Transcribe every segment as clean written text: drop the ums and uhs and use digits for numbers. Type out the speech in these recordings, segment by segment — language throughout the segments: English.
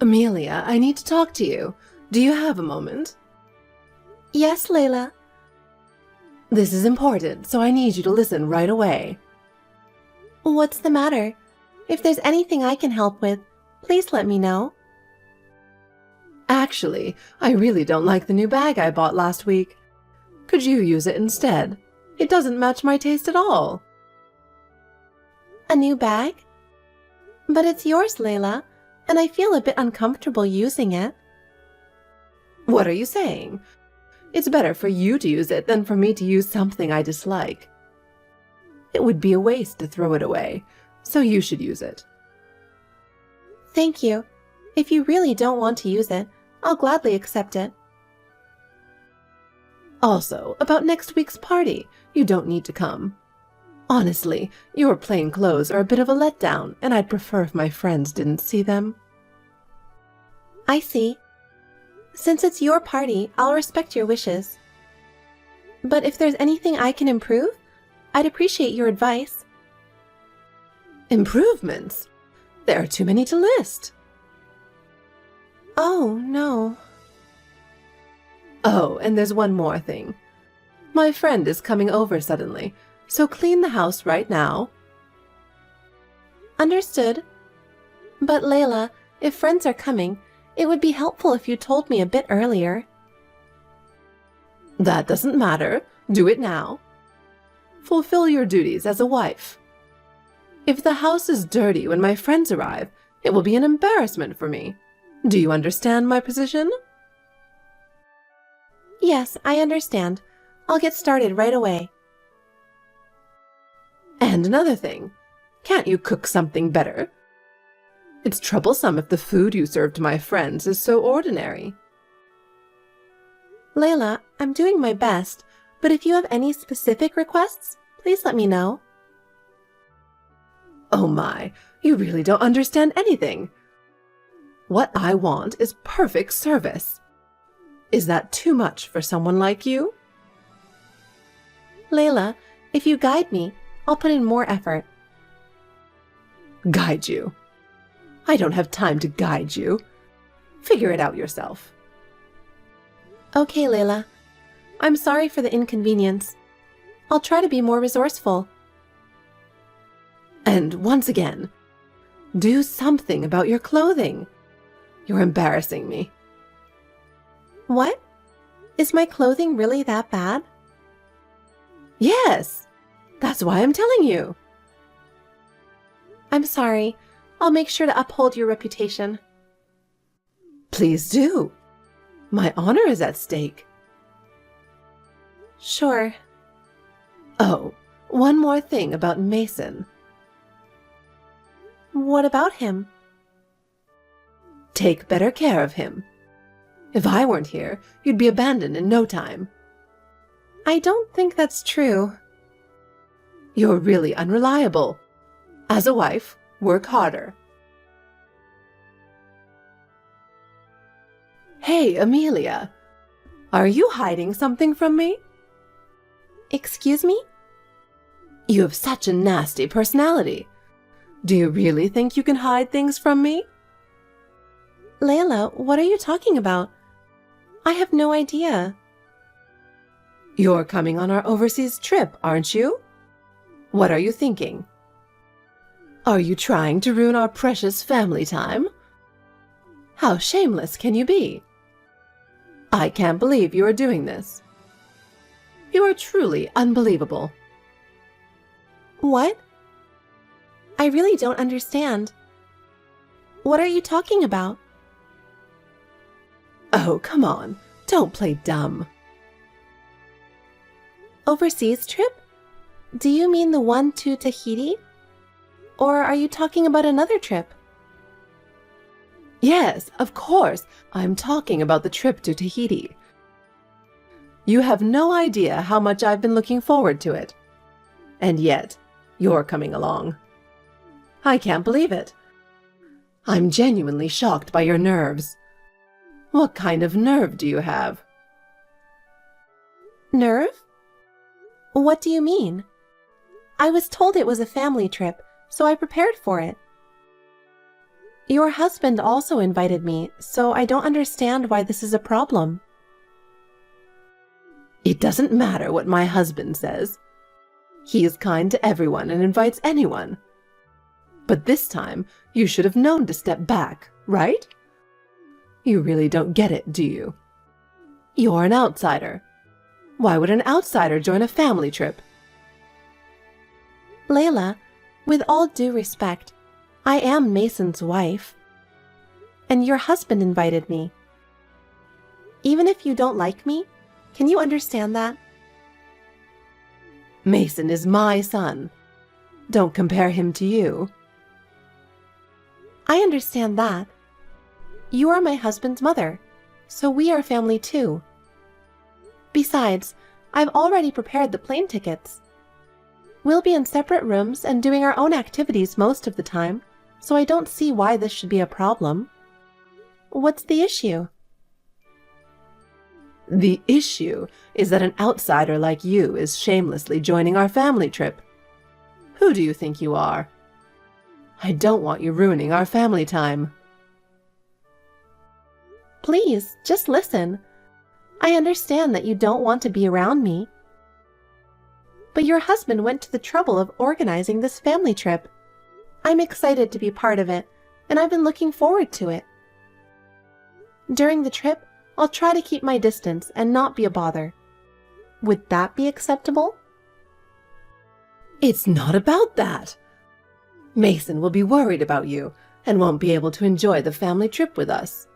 Amelia, I need to talk to you. Do you have a moment? Yes, Layla. This is important, so I need you to listen right away. What's the matter? If there's anything I can help with, please let me know. Actually, I really don't like the new bag I bought last week. Could you use it instead? It doesn't match my taste at all. A new bag? But it's yours, Layla, and I feel a bit uncomfortable using it. What are you saying? It's better for you to use it than for me to use something I dislike. It would be a waste to throw it away, so you should use it. Thank you. If you really don't want to use it, I'll gladly accept it. Also, about next week's party, you don't need to come. Honestly, your plain clothes are a bit of a letdown, and I'd prefer if my friends didn't see them. I see. Since it's your party, I'll respect your wishes. But if there's anything I can improve, I'd appreciate your advice. Improvements? There are too many to list. Oh, no. Oh, and there's one more thing. My friend is coming over suddenly, so clean the house right now. Understood. But Layla, if friends are coming, it would be helpful if you told me a bit earlier. That doesn't matter. Do it now. Fulfill your duties as a wife. If the house is dirty when my friends arrive, it will be an embarrassment for me. Do you understand my position? Yes, I understand. I'll get started right away. And another thing, can't you cook something better? It's troublesome if the food you serve to my friends is so ordinary. Layla, I'm doing my best, but if you have any specific requests, please let me know. Oh my, you really don't understand anything. What I want is perfect service. Is that too much for someone like you? Layla, if you guide me, I'll put in more effort. Guide you? I don't have time to guide you. Figure it out yourself. Okay, Layla. I'm sorry for the inconvenience. I'll try to be more resourceful. And once again, do something about your clothing. You're embarrassing me. What? Is my clothing really that bad? Yes, that's why I'm telling you. I'm sorry. I'll make sure to uphold your reputation. Please do. My honor is at stake. Sure. Oh, one more thing about Mason. What about him? Take better care of him. If I weren't here, you'd be abandoned in no time. I don't think that's true. You're really unreliable. As a wife, work harder. Hey, Amelia. Are you hiding something from me? Excuse me? You have such a nasty personality. Do you really think you can hide things from me? Layla, what are you talking about? I have no idea. You're coming on our overseas trip, aren't you? What are you thinking? Are you trying to ruin our precious family time? How shameless can you be? I can't believe you are doing this. You are truly unbelievable. What? I really don't understand. What are you talking about? Oh, come on. Don't play dumb. Overseas trip? Do you mean the one to Tahiti? Or are you talking about another trip? Yes, of course. I'm talking about the trip to Tahiti. You have no idea how much I've been looking forward to it. And yet, you're coming along. I can't believe it. I'm genuinely shocked by your nerves. What kind of nerve do you have? Nerve? What do you mean? I was told it was a family trip, so I prepared for it. Your husband also invited me, so I don't understand why this is a problem. It doesn't matter what my husband says. He is kind to everyone and invites anyone. But this time, you should have known to step back, right? You really don't get it, do you? You're an outsider. Why would an outsider join a family trip? Layla, with all due respect, I am Mason's wife. And your husband invited me. Even if you don't like me, can you understand that? Mason is my son. Don't compare him to you. I understand that. You are my husband's mother, so we are family too. Besides, I've already prepared the plane tickets. We'll be in separate rooms and doing our own activities most of the time, so I don't see why this should be a problem. What's the issue? The issue is that an outsider like you is shamelessly joining our family trip. Who do you think you are? I don't want you ruining our family time. Please, just listen. I understand that you don't want to be around me. But your husband went to the trouble of organizing this family trip. I'm excited to be part of it, and I've been looking forward to it. During the trip, I'll try to keep my distance and not be a bother. Would that be acceptable? It's not about that. Mason will be worried about you and won't be able to enjoy the family trip with us.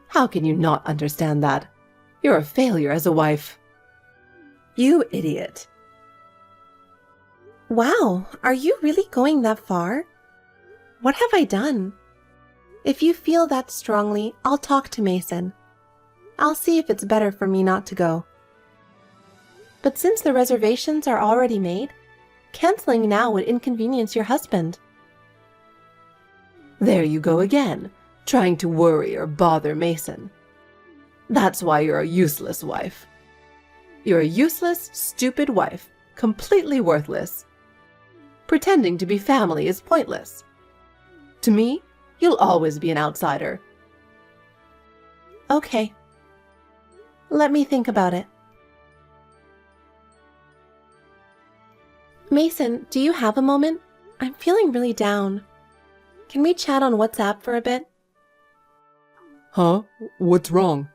How can you not understand that? You're a failure as a wife. You idiot. Wow, are you really going that far? What have I done? If you feel that strongly, I'll talk to Mason. I'll see if it's better for me not to go. But since the reservations are already made, canceling now would inconvenience your husband. There you go again, trying to worry or bother Mason. That's why you're a useless wife. You're a useless, stupid wife, completely worthless. Pretending to be family is pointless. To me, you'll always be an outsider. Okay. Let me think about it. Mason, do you have a moment? I'm feeling really down. Can we chat on WhatsApp for a bit? Huh? What's wrong?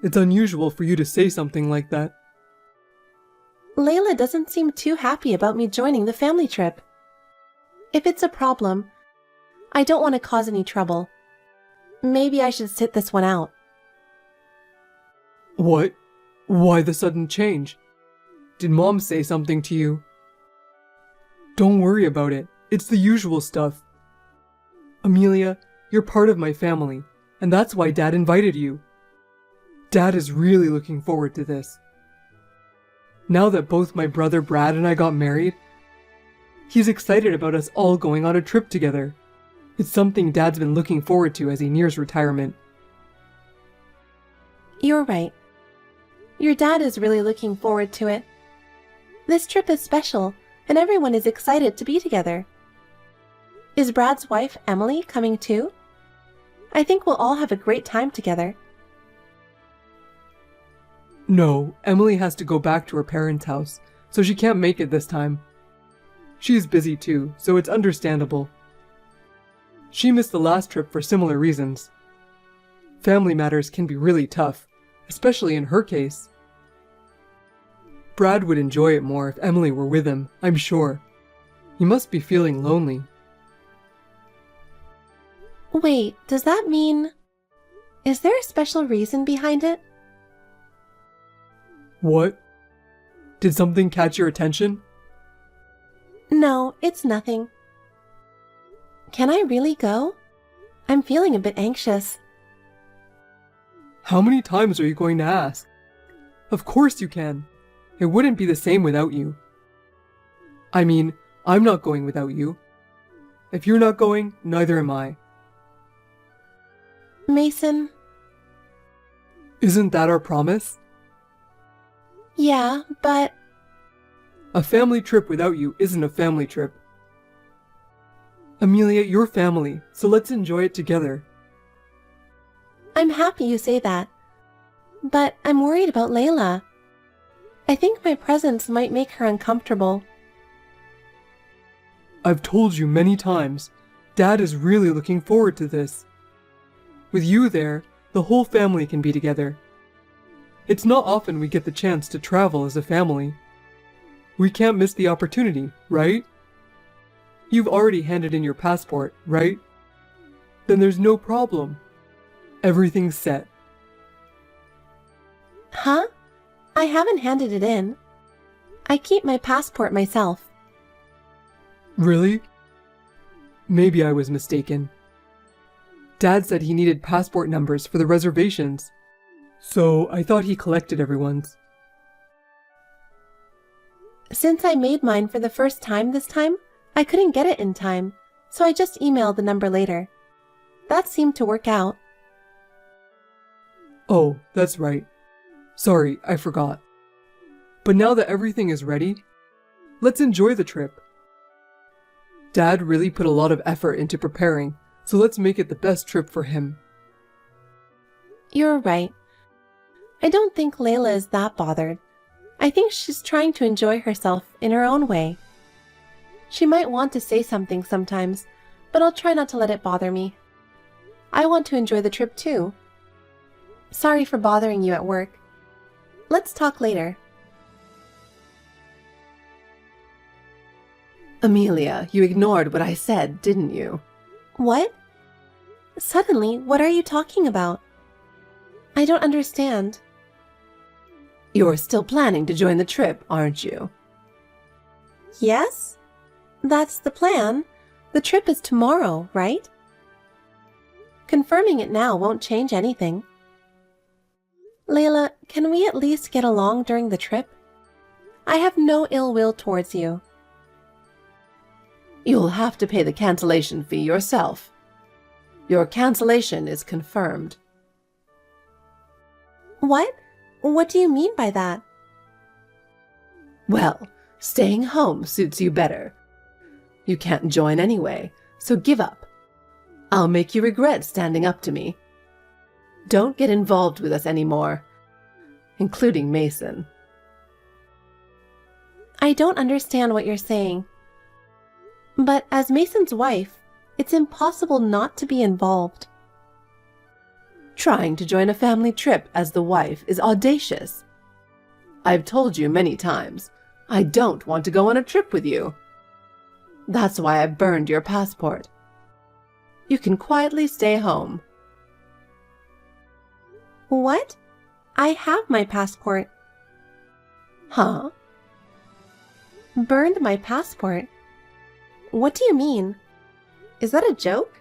It's unusual for you to say something like that. Layla doesn't seem too happy about me joining the family trip. If it's a problem, I don't want to cause any trouble. Maybe I should sit this one out. What? Why the sudden change? Did Mom say something to you? Don't worry about it. It's the usual stuff. Amelia, you're part of my family, and that's why Dad invited you. Dad is really looking forward to this. Now that both my brother Brad and I got married, he's excited about us all going on a trip together. It's something Dad's been looking forward to as he nears retirement. You're right. Your dad is really looking forward to it. This trip is special, and everyone is excited to be together. Is Brad's wife, Emily, coming too? I think we'll all have a great time together. No, Emily has to go back to her parents' house, so she can't make it this time. She's busy too, so it's understandable. She missed the last trip for similar reasons. Family matters can be really tough, especially in her case. Brad would enjoy it more if Emily were with him, I'm sure. He must be feeling lonely. Wait, does that mean... Is there a special reason behind it? What? Did something catch your attention? No, it's nothing. Can I really go? I'm feeling a bit anxious. How many times are you going to ask? Of course you can. It wouldn't be the same without you. I mean, I'm not going without you. If you're not going, neither am I. Mason? Isn't that our promise? Yeah, but... A family trip without you isn't a family trip. Amelia, you're family, so let's enjoy it together. I'm happy you say that. But I'm worried about Layla. I think my presence might make her uncomfortable. I've told you many times, Dad is really looking forward to this. With you there, the whole family can be together. It's not often we get the chance to travel as a family. We can't miss the opportunity, right? You've already handed in your passport, right? Then there's no problem. Everything's set. Huh? I haven't handed it in. I keep my passport myself. Really? Maybe I was mistaken. Dad said he needed passport numbers for the reservations, so I thought he collected everyone's. Since I made mine for the first time this time, I couldn't get it in time, so I just emailed the number later. That seemed to work out. Oh, that's right. Sorry, I forgot. But now that everything is ready, let's enjoy the trip. Dad really put a lot of effort into preparing, so let's make it the best trip for him. You're right. I don't think Layla is that bothered. I think she's trying to enjoy herself in her own way. She might want to say something sometimes, but I'll try not to let it bother me. I want to enjoy the trip too. Sorry for bothering you at work. Let's talk later. Amelia, you ignored what I said, didn't you? What? Suddenly, what are you talking about? I don't understand. You're still planning to join the trip, aren't you? Yes? That's the plan. The trip is tomorrow, right? Confirming it now won't change anything. Layla, can we at least get along during the trip? I have no ill will towards you. You'll have to pay the cancellation fee yourself. Your cancellation is confirmed. What? What do you mean by that? Well, staying home suits you better. You can't join anyway, so give up. I'll make you regret standing up to me. Don't get involved with us anymore, including Mason. I don't understand what you're saying. But as Mason's wife, it's impossible not to be involved. Trying to join a family trip as the wife is audacious. I've told you many times, I don't want to go on a trip with you. That's why I burned your passport. You can quietly stay home. What? I have my passport. Huh? Burned my passport? What do you mean? Is that a joke?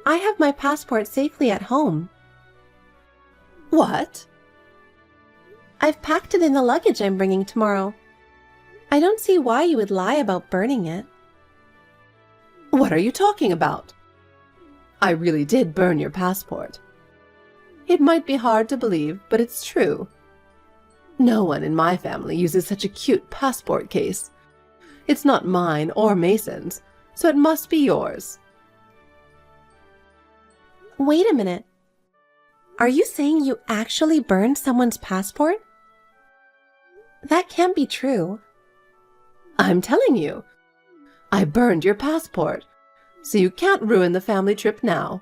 I have my passport safely at home. What? I've packed it in the luggage I'm bringing tomorrow. I don't see why you would lie about burning it. What are you talking about? I really did burn your passport. It might be hard to believe, but it's true. No one in my family uses such a cute passport case. It's not mine or Mason's, so it must be yours. Wait a minute. Are you saying you actually burned someone's passport? That can't be true. I'm telling you. I burned your passport, so you can't ruin the family trip now.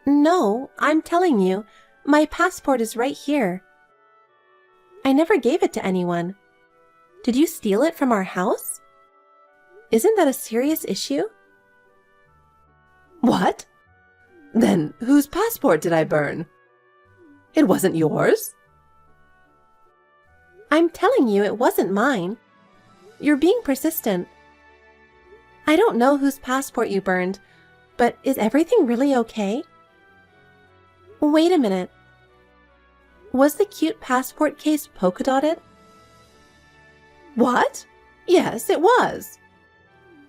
No, I'm telling you, my passport is right here. I never gave it to anyone. Did you steal it from our house? Isn't that a serious issue? What? Then whose passport did I burn? It wasn't yours? I'm telling you it wasn't mine. You're being persistent. I don't know whose passport you burned, but is everything really okay? Wait a minute. Was the cute passport case polka dotted? What? Yes, it was.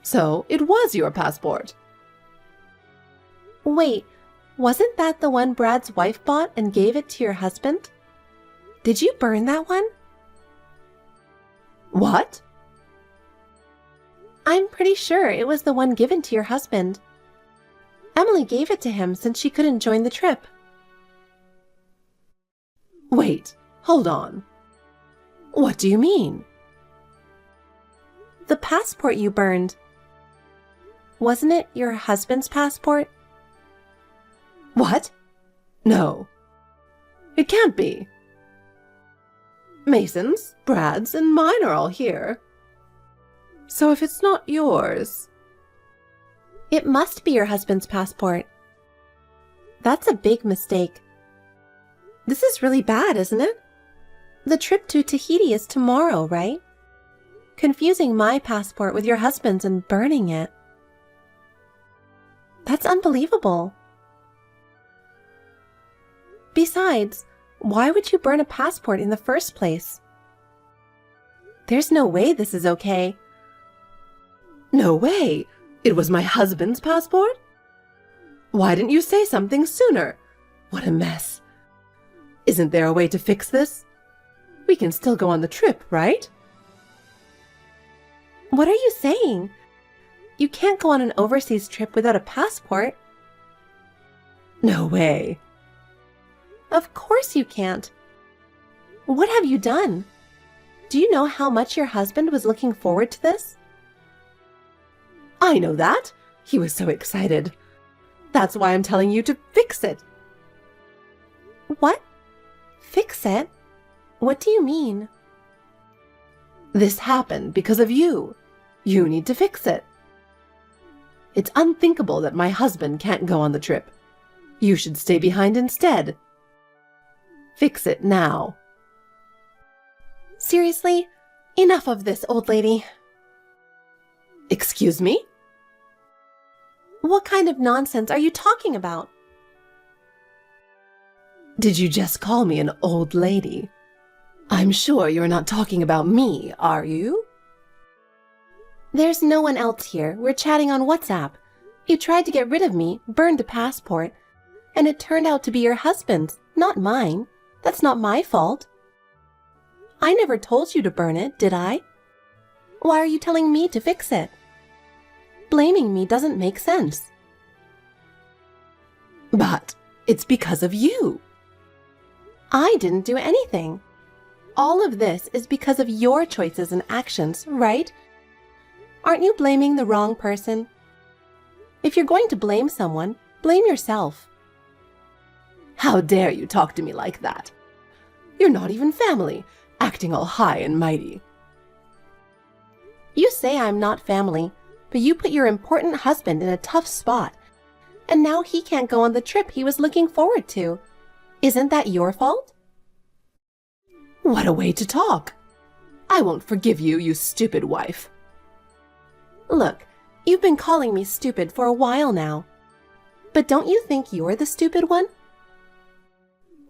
So it was your passport. Wait, wasn't that the one Brad's wife bought and gave it to your husband? Did you burn that one? What? I'm pretty sure it was the one given to your husband. Emily gave it to him since she couldn't join the trip. Wait, hold on. What do you mean? The passport you burned. Wasn't it your husband's passport? What? No. It can't be. Mason's, Brad's, and mine are all here. So if it's not yours... It must be your husband's passport. That's a big mistake. This is really bad, isn't it? The trip to Tahiti is tomorrow, right? Confusing my passport with your husband's and burning it. That's unbelievable. Besides, why would you burn a passport in the first place? There's no way this is okay. No way! It was my husband's passport? Why didn't you say something sooner? What a mess. Isn't there a way to fix this? We can still go on the trip, right? What are you saying? You can't go on an overseas trip without a passport. No way. Of course you can't. What have you done? Do you know how much your husband was looking forward to this? I know that. He was so excited. That's why I'm telling you to fix it. What? Fix it? What do you mean? This happened because of you. You need to fix it. It's unthinkable that my husband can't go on the trip. You should stay behind instead. Fix it now. Seriously? Enough of this, old lady. Excuse me? What kind of nonsense are you talking about? Did you just call me an old lady? I'm sure you're not talking about me, are you? There's no one else here. We're chatting on WhatsApp. You tried to get rid of me, burned a passport, and it turned out to be your husband's, not mine. That's not my fault. I never told you to burn it, did I? Why are you telling me to fix it? Blaming me doesn't make sense. But it's because of you. I didn't do anything. All of this is because of your choices and actions, right? Aren't you blaming the wrong person? If you're going to blame someone, blame yourself. How dare you talk to me like that? You're not even family, acting all high and mighty. You say I'm not family, but you put your important husband in a tough spot, and now he can't go on the trip he was looking forward to. Isn't that your fault? What a way to talk. I won't forgive you, you stupid wife. Look, you've been calling me stupid for a while now. But don't you think you're the stupid one?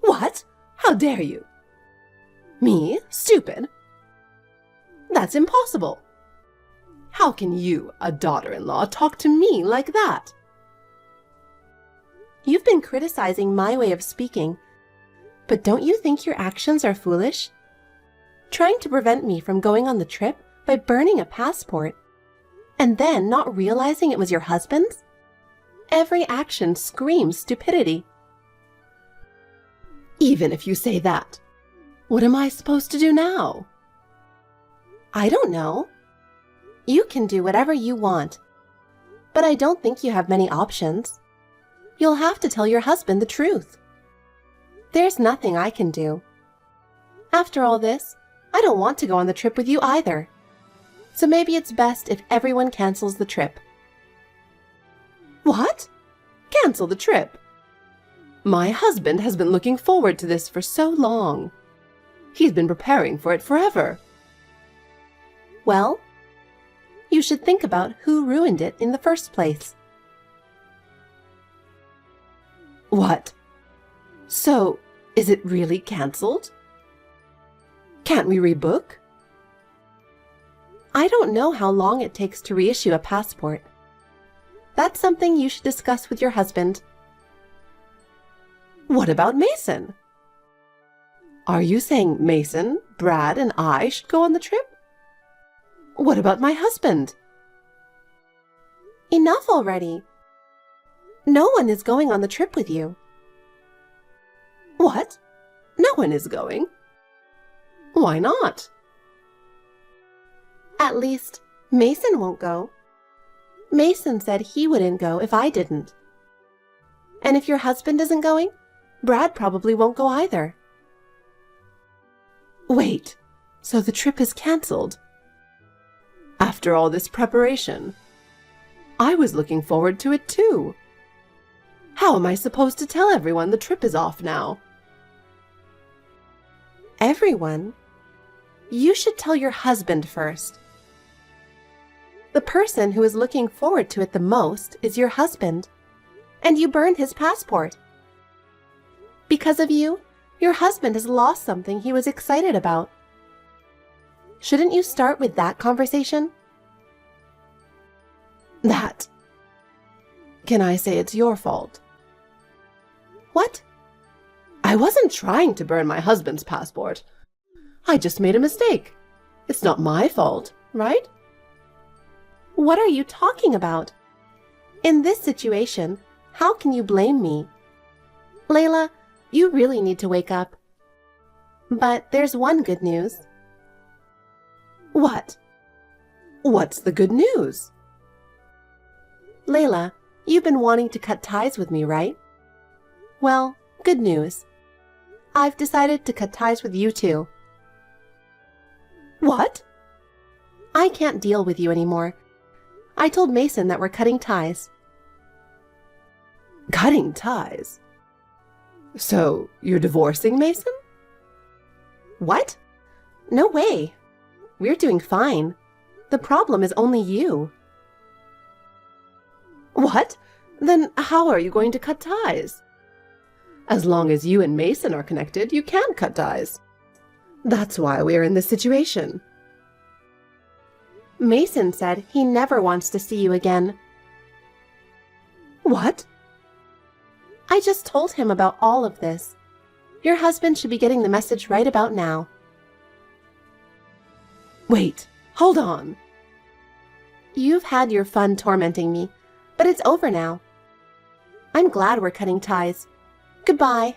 What? How dare you? Me? Stupid? That's impossible. How can you, a daughter-in-law, talk to me like that? You've been criticizing my way of speaking, but don't you think your actions are foolish? Trying to prevent me from going on the trip by burning a passport, and then not realizing it was your husband's? Every action screams stupidity. Even if you say that, what am I supposed to do now? I don't know. You can do whatever you want, but I don't think you have many options. You'll have to tell your husband the truth. There's nothing I can do. After all this, I don't want to go on the trip with you either. So maybe it's best if everyone cancels the trip. What? Cancel the trip? My husband has been looking forward to this for so long. He's been preparing for it forever. Well, you should think about who ruined it in the first place. What? So, is it really cancelled? Can't we rebook? I don't know how long it takes to reissue a passport. That's something you should discuss with your husband. What about Mason? Are you saying Mason, Brad, and I should go on the trip? What about my husband? Enough already. No one is going on the trip with you. What? No one is going? Why not? At least, Mason won't go. Mason said he wouldn't go if I didn't. And if your husband isn't going, Brad probably won't go either. Wait, so the trip is cancelled? After all this preparation? I was looking forward to it too. How am I supposed to tell everyone the trip is off now? Everyone? You should tell your husband first. The person who is looking forward to it the most is your husband, and you burned his passport. Because of you, your husband has lost something he was excited about. Shouldn't you start with that conversation? That. Can I say it's your fault? What? I wasn't trying to burn my husband's passport. I just made a mistake. It's not my fault, right? What are you talking about? In this situation, how can you blame me? Layla, you really need to wake up. But there's one good news. What? What's the good news? Layla, you've been wanting to cut ties with me, right? Well, good news. I've decided to cut ties with you too. What? I can't deal with you anymore. I told Mason that we're cutting ties. Cutting ties? So, you're divorcing Mason? What? No way. We're doing fine. The problem is only you. What? Then how are you going to cut ties? As long as you and Mason are connected, you can cut ties. That's why we are in this situation. Mason said he never wants to see you again. What? I just told him about all of this. Your husband should be getting the message right about now. Wait, hold on. You've had your fun tormenting me, but it's over now. I'm glad we're cutting ties. Goodbye.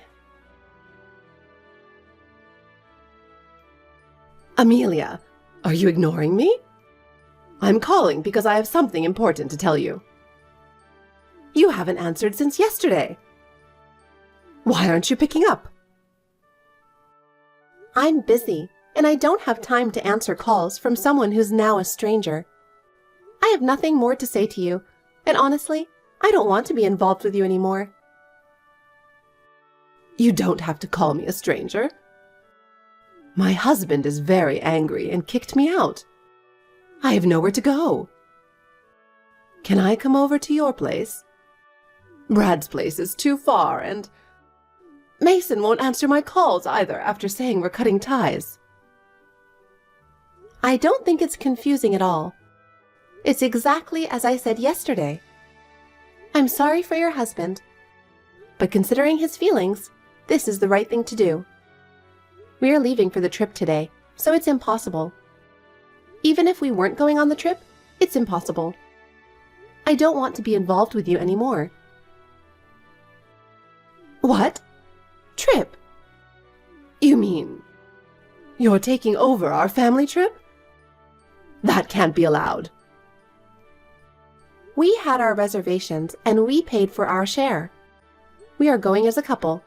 Amelia, are you ignoring me? I'm calling because I have something important to tell you. You haven't answered since yesterday. Why aren't you picking up? I'm busy, and I don't have time to answer calls from someone who's now a stranger. I have nothing more to say to you, and honestly, I don't want to be involved with you anymore. You don't have to call me a stranger. My husband is very angry and kicked me out. I have nowhere to go. Can I come over to your place? Brad's place is too far, and Mason won't answer my calls either after saying we're cutting ties. I don't think it's confusing at all. It's exactly as I said yesterday. I'm sorry for your husband, but considering his feelings, this is the right thing to do. We are leaving for the trip today, so it's impossible. Even if we weren't going on the trip, it's impossible. I don't want to be involved with you anymore. What? Trip? You mean you're taking over our family trip? That can't be allowed. We had our reservations and we paid for our share. We are going as a couple.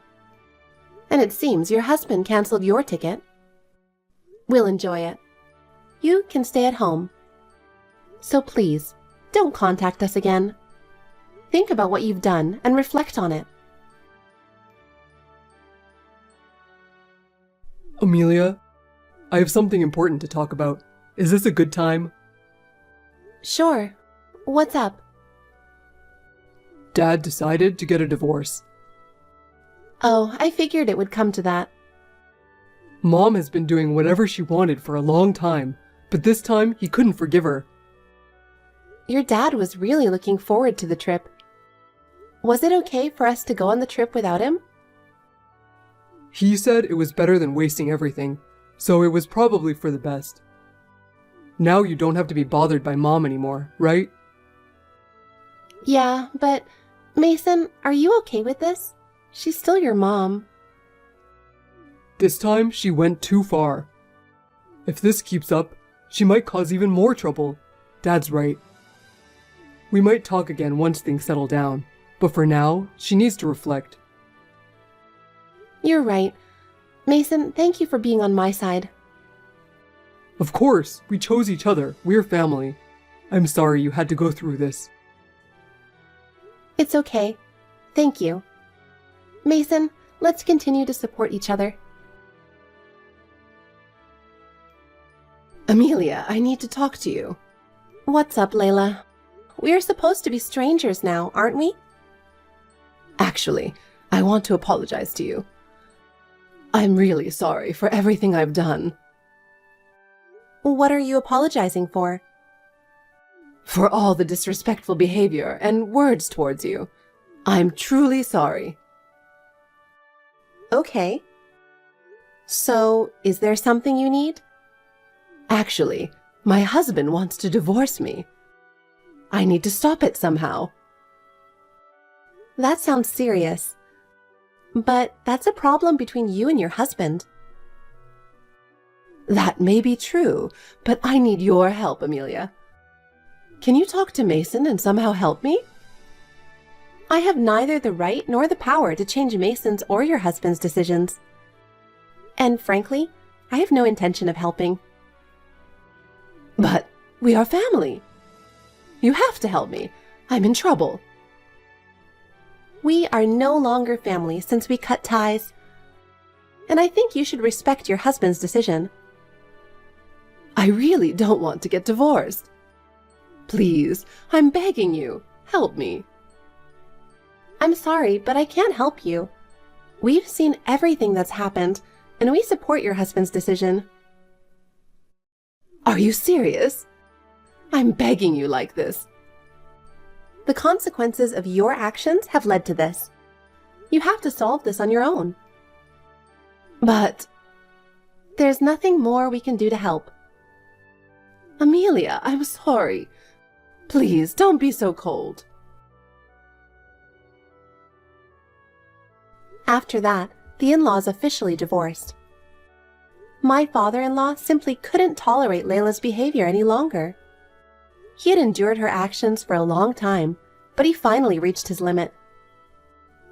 And it seems your husband canceled your ticket. We'll enjoy it. You can stay at home. So please, don't contact us again. Think about what you've done and reflect on it. Amelia, I have something important to talk about. Is this a good time? Sure. What's up? Dad decided to get a divorce. Oh, I figured it would come to that. Mom has been doing whatever she wanted for a long time, but this time he couldn't forgive her. Your dad was really looking forward to the trip. Was it okay for us to go on the trip without him? He said it was better than wasting everything, so it was probably for the best. Now you don't have to be bothered by Mom anymore, right? Yeah, but Mason, are you okay with this? She's still your mom. This time, she went too far. If this keeps up, she might cause even more trouble. Dad's right. We might talk again once things settle down, but for now, she needs to reflect. You're right. Mason, thank you for being on my side. Of course, we chose each other. We're family. I'm sorry you had to go through this. It's okay. Thank you. Mason, let's continue to support each other. Amelia, I need to talk to you. What's up, Layla? We're supposed to be strangers now, aren't we? Actually, I want to apologize to you. I'm really sorry for everything I've done. What are you apologizing for? For all the disrespectful behavior and words towards you. I'm truly sorry. Okay. So, is there something you need? Actually, my husband wants to divorce me. I need to stop it somehow. That sounds serious. But that's a problem between you and your husband. That may be true, but I need your help, Amelia. Can you talk to Mason and somehow help me? I have neither the right nor the power to change Mason's or your husband's decisions. And frankly, I have no intention of helping. But we are family. You have to help me. I'm in trouble. We are no longer family since we cut ties. And I think you should respect your husband's decision. I really don't want to get divorced. Please, I'm begging you, help me. I'm sorry, but I can't help you. We've seen everything that's happened, and we support your husband's decision. Are you serious? I'm begging you like this. The consequences of your actions have led to this. You have to solve this on your own. But there's nothing more we can do to help. Amelia, I'm sorry. Please, don't be so cold. After that, the in-laws officially divorced. My father-in-law simply couldn't tolerate Layla's behavior any longer. He had endured her actions for a long time, but he finally reached his limit.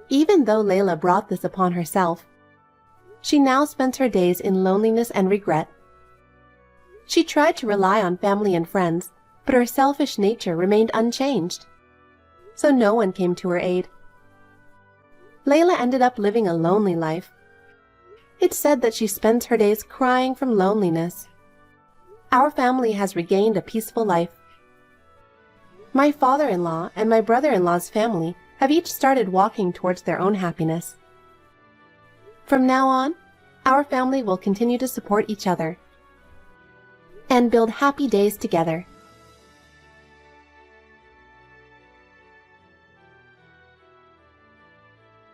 Even though Layla brought this upon herself, she now spends her days in loneliness and regret. She tried to rely on family and friends, but her selfish nature remained unchanged. So no one came to her aid. Layla ended up living a lonely life. It's said that she spends her days crying from loneliness. Our family has regained a peaceful life. My father-in-law and my brother-in-law's family have each started walking towards their own happiness. From now on, our family will continue to support each other and build happy days together.